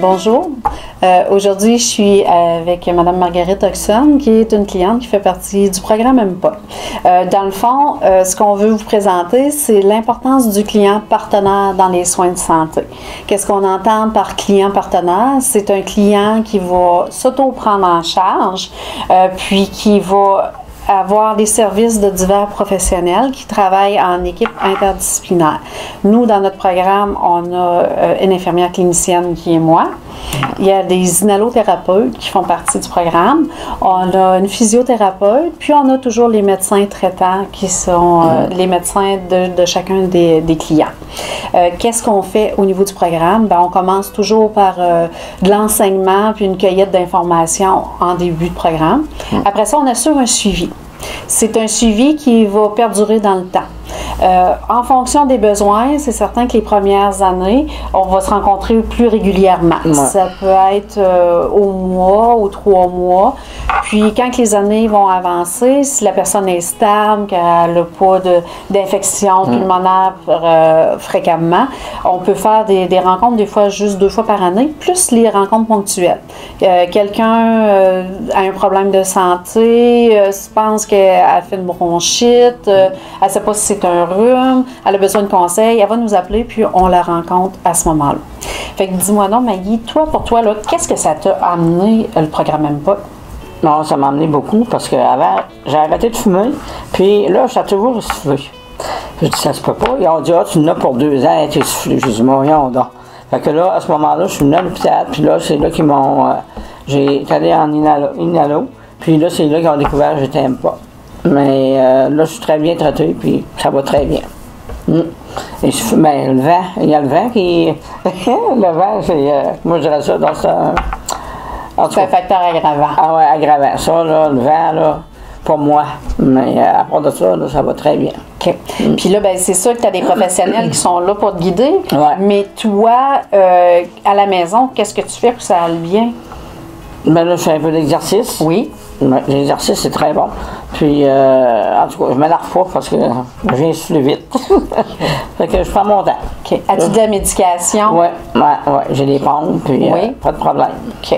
Bonjour. Aujourd'hui, je suis avec Mme Marguerite Oxon, qui est une cliente qui fait partie du programme MPA. Dans le fond, ce qu'on veut vous présenter, c'est l'importance du client partenaire dans les soins de santé. Qu'est-ce qu'on entend par client partenaire? C'est un client qui va s'auto-prendre en charge, puis qui va avoir des services de divers professionnels qui travaillent en équipe interdisciplinaire. Nous, dans notre programme, on a une infirmière clinicienne qui est moi. Il y a des inhalothérapeutes qui font partie du programme. On a une physiothérapeute, puis on a toujours les médecins traitants qui sont les médecins de chacun des clients. Qu'est-ce qu'on fait au niveau du programme? Bien, on commence toujours par de l'enseignement puis une cueillette d'informations en début de programme. Après ça, on assure un suivi. C'est un suivi qui va perdurer dans le temps. En fonction des besoins, c'est certain que les premières années, on va se rencontrer plus régulièrement. Ouais. Ça peut être au mois, aux 3 mois. Puis quand les années vont avancer, si la personne est stable, qu'elle n'a pas d'infection pulmonaire fréquemment, on peut faire des rencontres des fois juste 2 fois par année, plus les rencontres ponctuelles. Quelqu'un a un problème de santé, pense qu'elle a fait une bronchite, elle ne sait pas si c'est un rhume, elle a besoin de conseils, elle va nous appeler, puis on la rencontre à ce moment-là. Fait que dis-moi donc, Maggie, toi, pour toi, qu'est-ce que ça t'a amené, le programme MPA? Non, ça m'a amené beaucoup, parce qu'avant, j'ai arrêté de fumer, puis là, j'ai toujours essoufflé. Je dis, ça se peut pas. Ils ont dit, ah, tu en as pour 2 ans, tu es essoufflé. J'ai dit, mon rien, donc. Fait que là, à ce moment-là, je suis venu à l'hôpital, puis là, c'est là qu'ils m'ont. J'ai été allé en inhalo, puis là, c'est là qu'ils ont découvert que j'étais MPA. Mais là, je suis très bien traité, puis ça va très bien. Et ben, le vent, il y a le vent qui. Le vent, c'est. Moi, je dirais ça dans ça. C'est un facteur aggravant. Ah ouais, aggravant. Ça, là, le vent, là, pas moi. Mais à part de ça, là, ça va très bien. OK. Puis là, ben, c'est sûr que tu as des professionnels qui sont là pour te guider. Ouais. Mais toi, à la maison, qu'est-ce que tu fais pour que ça aille bien? Ben là, je fais un peu d'exercice. Oui. L'exercice, c'est très bon. Puis, en tout cas, je m'énerve pas parce que je viens souffler vite. Fait que je prends mon temps. OK. As-tu de la médication? Oui, j'ai des pompes, puis pas de problème. OK.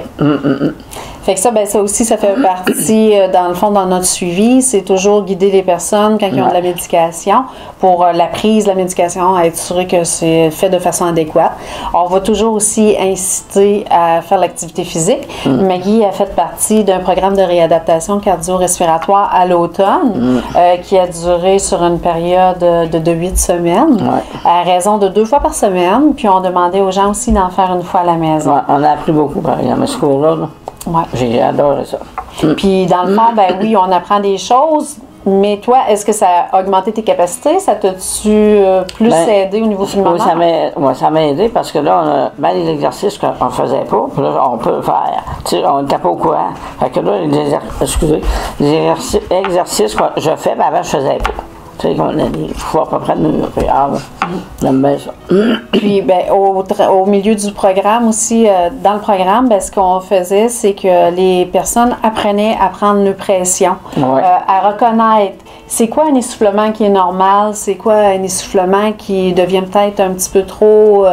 Fait que ça, ben ça aussi, ça fait partie, dans le fond, dans notre suivi. C'est toujours guider les personnes quand ils ont de la médication pour la prise de la médication, à être sûr que c'est fait de façon adéquate. On va toujours aussi inciter à faire l'activité physique. Maggie a fait partie d'un programme de réadaptation cardio-respiratoire à l'automne qui a duré sur une période de 8 semaines, à raison de 2 fois par semaine. Puis on demandait aux gens aussi d'en faire une fois à la maison. Ouais, on a appris beaucoup, par exemple, à ce cours-là. Ouais. J'ai adoré ça. Puis dans le fond, ben oui, on apprend des choses, mais toi, est-ce que ça a augmenté tes capacités? Ça t'a-tu plus aidé au niveau pulmonaire? Oui, ça m'a aidé parce que là, on a bien des exercices qu'on ne faisait pas, puis là, on peut faire. Tu sais, on n'était pas au courant. Fait que là, les exercices que je fais, ben avant, je faisais pas. Tu sais, qu'on a des fois à peu près de mur. J'aime bien ça. Puis, ben, au milieu du programme aussi, dans le programme, ben, ce qu'on faisait, c'est que les personnes apprenaient à prendre leur pression, à reconnaître c'est quoi un essoufflement qui est normal, c'est quoi un essoufflement qui devient peut-être un petit peu trop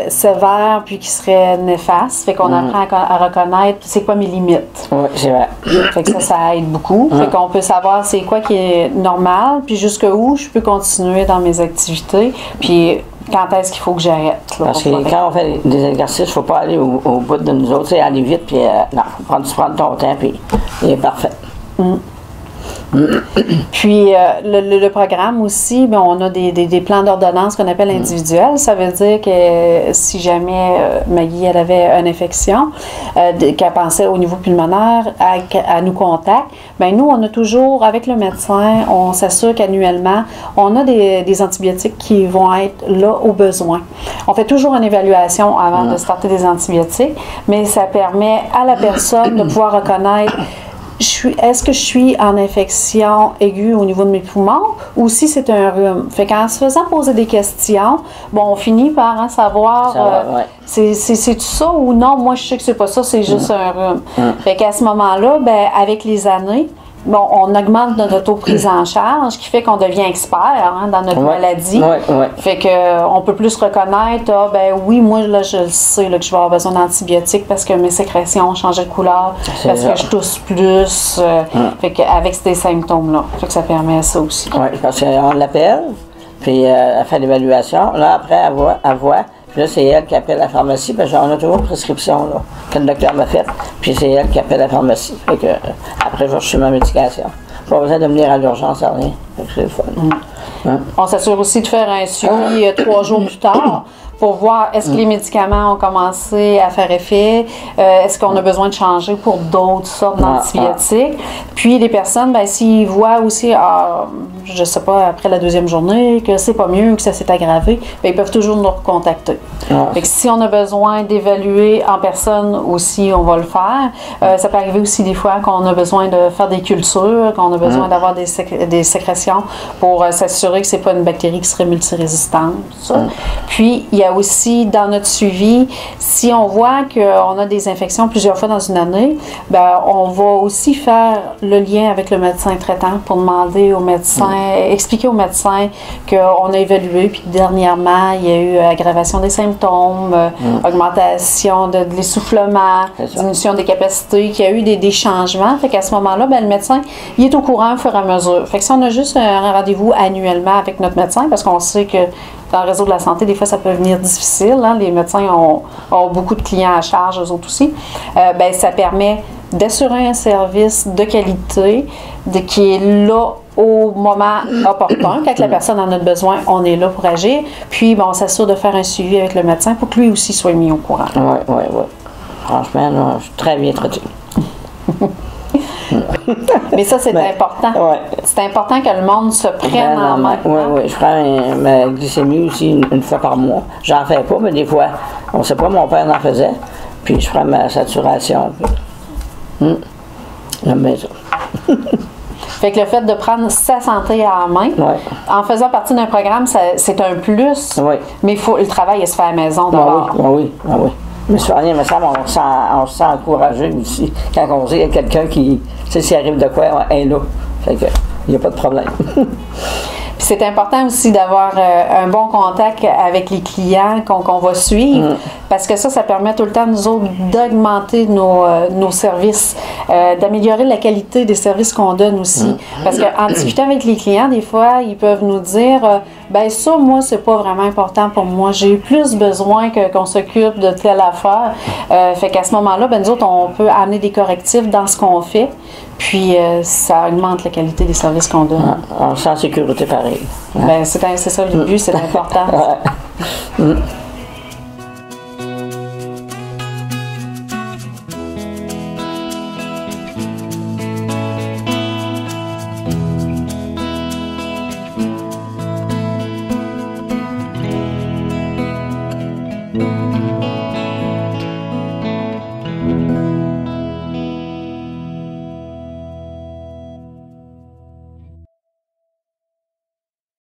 sévère puis qui serait néfaste. Fait qu'on apprend à reconnaître c'est quoi mes limites. Oui, c'est vrai. Fait que ça aide beaucoup. Fait qu'on peut savoir c'est quoi qui est normal, puis jusqu'où je peux continuer dans mes activités, puis quand est-ce qu'il faut que j'arrête. Parce que quand on fait des exercices, il ne faut pas aller au bout de nous autres, aller vite, puis non, il faut prendre ton temps, puis il est parfait. Puis le programme aussi, bien, on a des plans d'ordonnance qu'on appelle individuels. Ça veut dire que si jamais Maggie elle avait une infection, qu'elle pensait au niveau pulmonaire, à nous contacte, bien nous, on a toujours, avec le médecin, on s'assure qu'annuellement, on a des antibiotiques qui vont être là au besoin. On fait toujours une évaluation avant de starter des antibiotiques, mais ça permet à la personne de pouvoir reconnaître est-ce que je suis en infection aiguë au niveau de mes poumons ou si c'est un rhume? Fait qu'en se faisant poser des questions, bon, on finit par savoir c'est-tu ça ou non? Moi, je sais que c'est pas ça, c'est juste un rhume. Fait qu'à ce moment-là, ben, avec les années, bon, on augmente notre auto-prise en charge, qui fait qu'on devient expert dans notre maladie. Fait qu'on peut plus reconnaître, ben oui, moi, là, je le sais là, que je vais avoir besoin d'antibiotiques parce que mes sécrétions ont changé de couleur, parce que je tousse plus. Fait qu'avec ces symptômes-là. Fait que ça permet ça aussi. Oui, parce qu'on l'appelle, puis elle fait l'évaluation. Là, après, elle voit. Puis là, c'est elle qui appelle la pharmacie, parce qu'on a toujours une prescription là, que le docteur m'a faite, puis c'est elle qui appelle la pharmacie. Fait que, après, je vais chercher ma médication. Pas besoin de venir à l'urgence à rien. C'est le fun. On s'assure aussi de faire un suivi 3 jours plus tard pour voir est-ce que les médicaments ont commencé à faire effet, est-ce qu'on a besoin de changer pour d'autres sortes d'antibiotiques. Puis les personnes, ben, s'ils voient aussi, je sais pas, après la 2e journée, que c'est pas mieux, que ça s'est aggravé, ben, ils peuvent toujours nous recontacter. Fait que si on a besoin d'évaluer en personne aussi, on va le faire. Ça peut arriver aussi des fois qu'on a besoin de faire des cultures, qu'on a besoin d'avoir des sécrétions pour s'assurer que c'est pas une bactérie qui serait multirésistante. Puis, il y a aussi dans notre suivi, si on voit qu'on a des infections plusieurs fois dans une année, ben, on va aussi faire le lien avec le médecin traitant pour demander au médecin, expliquer au médecin qu'on a évalué, puis dernièrement, il y a eu aggravation des symptômes, augmentation de l'essoufflement, diminution des capacités, qu'il y a eu des changements. Fait qu'à ce moment-là, ben, le médecin, il est au courant au fur et à mesure. Fait que si on a juste un rendez-vous annuellement avec notre médecin, parce qu'on sait que dans le réseau de la santé, des fois, ça peut venir difficile. Les médecins ont beaucoup de clients à charge, eux autres aussi. Ben, ça permet d'assurer un service de qualité qui est là au moment opportun. Quand la personne en a besoin, on est là pour agir. Puis, ben, on s'assure de faire un suivi avec le médecin pour que lui aussi soit mis au courant. Oui. Franchement, là, je suis très bien traité. Mais ça, c'est important. C'est important que le monde se prenne en main. Oui. Je prends ma glycémie aussi une fois par mois. J'en fais pas, mais des fois, on ne sait pas, mon père en faisait. Puis je prends ma saturation. J'aime bien ça. Fait que le fait de prendre sa santé à la main, en faisant partie d'un programme, c'est un plus. Mais le travail, il se fait à la maison d'abord. Oui. Mais soigner, me semble, on se sent encouragé aussi. Quand on sait qu'il y a quelqu'un qui, tu sais, s'il arrive de quoi, elle est là. Fait que, il n'y a pas de problème. Puis c'est important aussi d'avoir un bon contact avec les clients qu'on va suivre, parce que ça permet tout le temps, nous autres, d'augmenter nos services, d'améliorer la qualité des services qu'on donne aussi. Parce qu'en discutant avec les clients, des fois, ils peuvent nous dire ben ça, moi, c'est pas vraiment important pour moi. J'ai plus besoin qu'on s'occupe de telle affaire. Fait qu'à ce moment-là, ben nous autres, on peut amener des correctifs dans ce qu'on fait. Puis, ça augmente la qualité des services qu'on donne. On se sent en sécurité pareil. Ben, c'est ça le but, c'est important.